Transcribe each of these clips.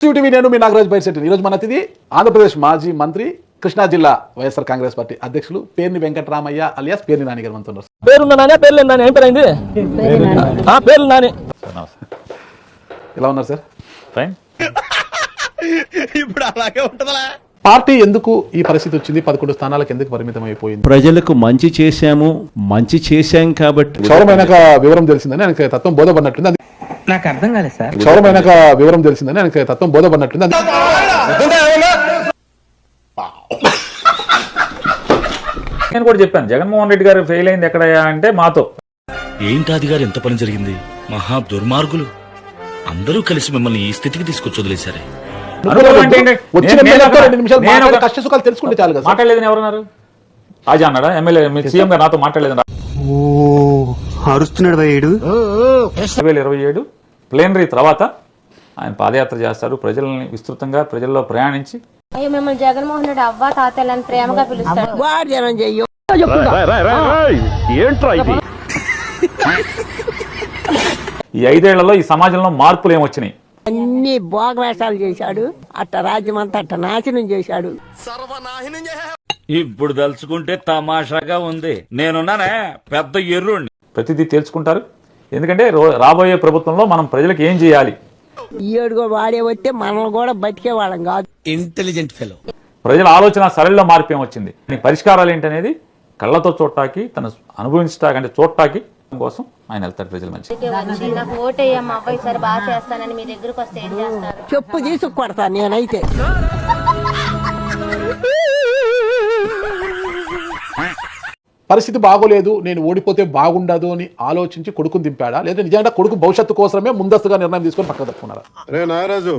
TV నేను మీ నాగరాజ్ బైర్శెట్టి. ఈరోజు మన అతిథి ఆంధ్రప్రదేశ్ మాజీ మంత్రి, కృష్ణా జిల్లా వైఎస్ఆర్ కాంగ్రెస్ పార్టీ అధ్యక్షులు పేర్ని వెంకటరామయ్య అలియాస్ పేర్ని నాని గారు మనతో. పేరుందా పేర్లు ఏం పేరైంది? పేర్లు నాని. ఎలా ఉన్నారు సార్? ఫైన్. ఇప్పుడు అలాగే ఉంటుందా? పార్టీ ఎందుకు ఈ పరిస్థితి వచ్చింది? 11 స్థానాలకు ఎందుకు పరిమితం అయిపోయింది? ప్రజలకు మంచి చేశాం కాబట్టి. క్షౌరమైనాక వివరం తెలిసిందని ఆయనకి తత్వం బోధపడినట్టుంది. నాకు అర్థం కాలేదు సార్. క్షౌరమైనాక వివరం తెలిసిందని ఆయనకి తత్వం బోధపడినట్టుంది. నేను కూడా చెప్పాను, జగన్మోహన్ రెడ్డి గారు ఫెయిల్ అయింది ఎక్కడయ్యా అంటే మాతో. ఏంటాది గారు ఎంత పని జరిగింది? మహా దుర్మార్గులు అందరూ కలిసి మిమ్మల్ని ఈ స్థితికి తీసుకొచ్చి వదిలేశారే. కష్ట సుఖాలు తెలుసుకుంటే చాలు కదా. మాట్లాడలేదని ఎవరన్నారు? రాజా అన్నాడా? ఎమ్మెల్యే సీఎం గారు నాతో మాట్లాడలేదని. 2027 ప్లేనరీ తర్వాత ఆయన పాదయాత్ర చేస్తారు. ప్రజల్ని విస్తృతంగా ప్రజల్లో ప్రయాణించి మిమ్మల్ని జగన్మోహన్ రెడ్డి అవ్వ తాతలని ప్రేమగా పిలుస్తారు. ఈ 5 ఏళ్లలో ఈ సమాజంలో మార్పులు ఏమొచ్చినాయి? అన్ని భోగవేషాలు చేశాడు, అట్ట రాజ్యం అంతా అట్ట నాశనం చేశాడు. ఇప్పుడు తలుచుకుంటే తమాషాగా ఉంది. నేనున్నానే పెద్ద ఎర్రుండి. ప్రతిదీ తేల్చుకుంటారు. ఎందుకంటే రాబోయే ప్రభుత్వంలో మనం ప్రజలకు ఏం చేయాలి. ఈ ఏడుగో వాడే వస్తే మనం కూడా బతికే వాళ్ళం కాదు. Intelligent fellow. ప్రజల ఆలోచన సరళిలో మార్పు ఏమొచ్చింది, పరిష్కారాలు ఏంటనేది కళ్ళతో చూడటానికి, తను అనుభవించటానికి అంటే చూడటానికి కోసం ఆయన వెళ్తాడు ప్రజల మధ్య. నాకు ఓటేయమ్మా అబ్బాయి సరే బాగా చేస్తానని మీ దగ్గరకు వస్తే ఏం చేస్తారు? చెప్పు తీసుకు కొడతా నేనైతే. పరిస్థితి బాగోలేదు, నేను ఓడిపోతే బాగుండదు అని ఆలోచించి కొడుకుని దింపాడా, లేదా నిజంగా కొడుకు భవిష్యత్తు కోసమే ముందస్తుగా నిర్ణయం తీసుకొని పక్క తప్పుకున్నారా? రే నాగరాజు,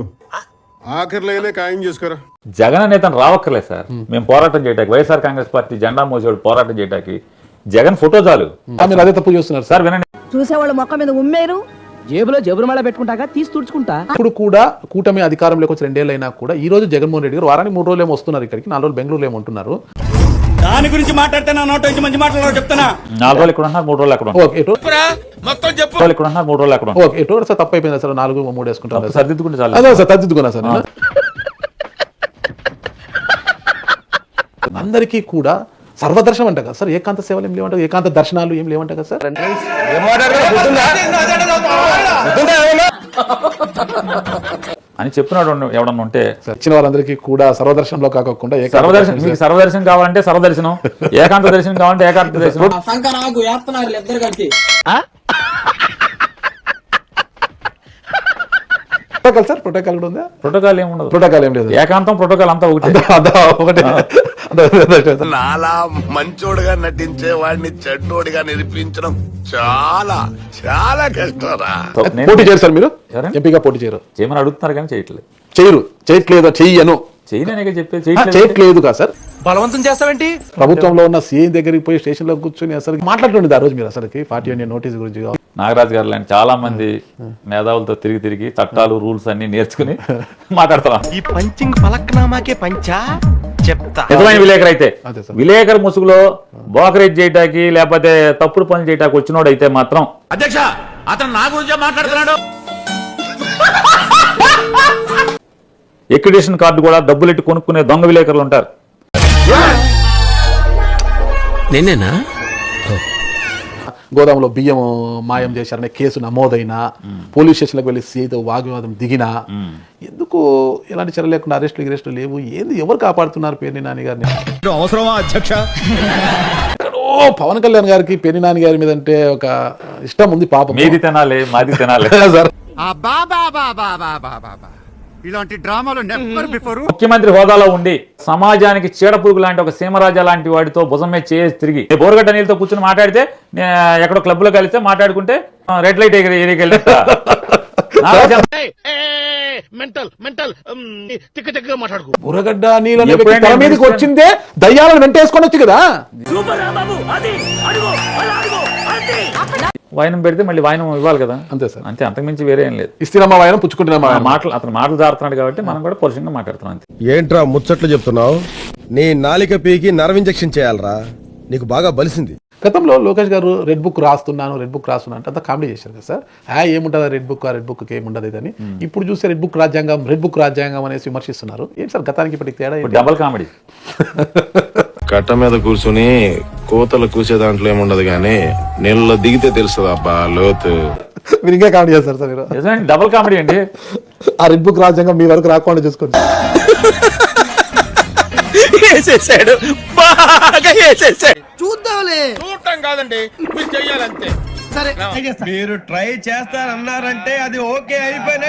ఆఖరిలో ఖాయం చేసుకోరా. జగన్ నేతను రావక్కర్లేదు సార్. మేము పోరాటం చేయడానికి, వైఎస్ఆర్ కాంగ్రెస్ పార్టీ జెండా మోసేవాడు పోరాటం చేయడానికి జగన్ ఫోటో చాలు. మీరు అదే తప్పు చేస్తున్నారు సార్. వినండి, చూసేవాళ్ళు మొక్క మీద ఉమ్మేరు, జేబులో జబురుమాల పెట్టుకుంటాగా తీసి తుడుచుకుంటా. ఇప్పుడు కూడా కూటమి అధికారంలోకి వచ్చి 2 ఏళ్ళు అయినా కూడా ఈ రోజు జగన్మోహన్ రెడ్డి గారు వారానికి 3 రోజులు ఏమో వస్తున్నారు ఇక్కడికి, 4 రోజులు బెంగళూరులో ఏమో ఉంటున్నారు. దాని గురించి మాట్లాడితే నా నోట నుంచి మంచి మాట్లాడారు చెప్తానా. 4 రోజులు ఇక్కడ ఉన్నారు, 3 రోజులు అక్కడ ఉన్నారు. మొత్తం చెప్పు. ఇక్కడ ఉన్నారు, 3 రోజులు అక్కడ ఉన్నారు. ఓకే, ఎటు సార్ తప్పు అయిపోయింది సార్. 4, 3 వేసుకుంటారు. సర్దిద్దుకుంటే చాలు. అదే సార్, సర్దిద్దుకున్నా సార్. అందరికీ కూడా సర్వదర్శనం అంట కదా సార్. ఏకాంత సేవలు ఏం లేవంట, ఏకాంత దర్శనాలు ఏం లేవంట కదా సార్. అని చెప్పినాడు ఎవడన్నా ఉంటే. వచ్చిన వాళ్ళందరికీ కూడా సర్వదర్శనంలో కాకుండా సర్వదర్శనం, మీకు సర్వదర్శనం కావాలంటే సర్వదర్శనం, ఏకాంత దర్శనం కావాలంటే ఏకాంత దర్శనం. ప్రోటోకాల్ సార్, ప్రోటోకాల్ కూడా ఉందా? ప్రోటోకాల్ ఏం ఉండదు. ప్రోటోకాల్ ఏం లేదు. ఏకాంతం ప్రోటోకాల్ అంతా ఒకటే. నాలా మంచోడుగా నటించే వాడిని చెడ్డోడిగా నిరూపించడం చాలా చాలా కష్టరా. పోటీ చేయరు సార్ మీరు? ఎంపీగా పోటీ చేయరు? చేయమని అడుగుతున్నారు కానీ చేయట్లేదు. చేయట్లేదు, చెయ్యను చేయనే చెప్పేది. చేయట్లేదు కదా సార్. బలవంతం చేస్తావేంటి? ప్రభుత్వంలో ఉన్న సీఎం దగ్గరికి పోయి స్టేషన్ లో కూర్చొని అసలు మాట్లాడుతుండేది ఆ రోజు మీరు అసలు పార్టీ యూనియన్ నోటీస్ గురించి. నాగరాజు గారు లాంటి చాలా మంది మేధావులతో తిరిగి చట్టాలు రూల్స్ అన్ని నేర్చుకుని మాట్లాడతాం. ఈ పంచింగ్ పలక్నామాకే పంచా చెప్తా. నిజమైన విలేకరు అయితే, విలేకరు ముసుగులో బోకరేజ్ చేయటానికి లేకపోతే తప్పుడు పనులు చేయటానికి వచ్చినోడు అయితే మాత్రం అధ్యక్ష అతను నా గురించే మాట్లాడుతున్నాడు. ఎక్రిడేషన్ కార్డు కూడా డబ్బులెట్టి కొనుక్కునే దొంగ విలేకరులు ఉంటారు. నేనేనా? గోదాములో బియ్యం మాయం చేశారనే కేసు నమోదైనా, పోలీస్ స్టేషన్లకు వెళ్ళి సీతో వాగ్వివాదం దిగినా, ఎందుకు ఎలాంటి చర్య లేకుండా అరెస్టులు లేవు? ఏంది, ఎవరు కాపాడుతున్నారు పేర్ని నాని గారిని? అవసరమా అధ్యక్ష? ఎక్కడో పవన్ కళ్యాణ్ గారికి పేర్ని నాని గారి మీద అంటే ఒక ఇష్టం ఉంది పాపం. మీది తినాలి, మాది తినాలి సార్. ఇలాంటి డ్రామాలు నెవర్ బిఫోర్. ముఖ్యమంత్రి హోదాలో ఉండి సమాజానికి చీడపురుగు లాంటి ఒక సీమరాజా లాంటి వాడితో భుజం మీద చేసి తిరిగి బోరగడ్డ నీళ్ళతో కూర్చొని మాట్లాడితే, ఎక్కడో క్లబ్ లో కలిస్తే మాట్లాడుకుంటే రెడ్ లైట్ ఏరియాకి వెళ్ళి బుర్రగడ్డ నీళ్ళ మీదకి వచ్చిందే దయ్యాలను వెంటేసుకొని వచ్చి కదా. వాయినం పెడితే మళ్ళీ వాయినం ఇవ్వాలి కదా, అంతే సార్. అంతే, అంతకుమించి వేరే ఏం లేదు. ఇస్తున్నామా వాయినం, పుచ్చుకుంటున్నామా మాటలు. అతను మాటలు జారుతున్నాడు కాబట్టి మనం కూడా పరుషంగా మాట్లాడుతున్నాం అంతే. ఏంట్రా ముచ్చట్లు చెప్తున్నావు? నీ నాలిక పీకి నర్వ్ ఇంజెక్షన్ చేయాలరా, నీకు బాగా బలిసింది. గతంలో లోకేష్ గారు రెడ్ బుక్ రాస్తున్నాను అంటే అంతా కామెడీ చేశారు కదా సార్. ఏముంటుంది రెడ్ బుక్, ఆ రెడ్ బుక్ ఏముండదు ఇదని. ఇప్పుడు చూస్తే రెడ్ బుక్ రాజ్యాంగం అనేసి విమర్శిస్తున్నారు. ఏంటి సార్ గతానికి ఇప్పటికి తేడా ఏంటి? Double comedy. కట్ట మీద కూర్చుని కోతలు కూసే దాంట్లో ఏముండదు గానీ నీళ్ళలో దిగితే తెలుస్తుంది అబ్బా లోతు. మీరు ఇంకా కామెడీ చేస్తారు సార్ మీరు. నిజమే, డబల్ కామెడీ అండి. ఆ రెడ్ బుక్ రాజ్యాంగం మీ వరకు రాకుండా చూసుకోండి. వేసేసాడు, బాగా వేసేసాడు. చూద్దాంలే, చూడటం కాదండి, మీరు చెయ్యాలంతే. సరే, మీరు ట్రై చేస్తారన్నారంటే అది ఓకే అయిపోయిన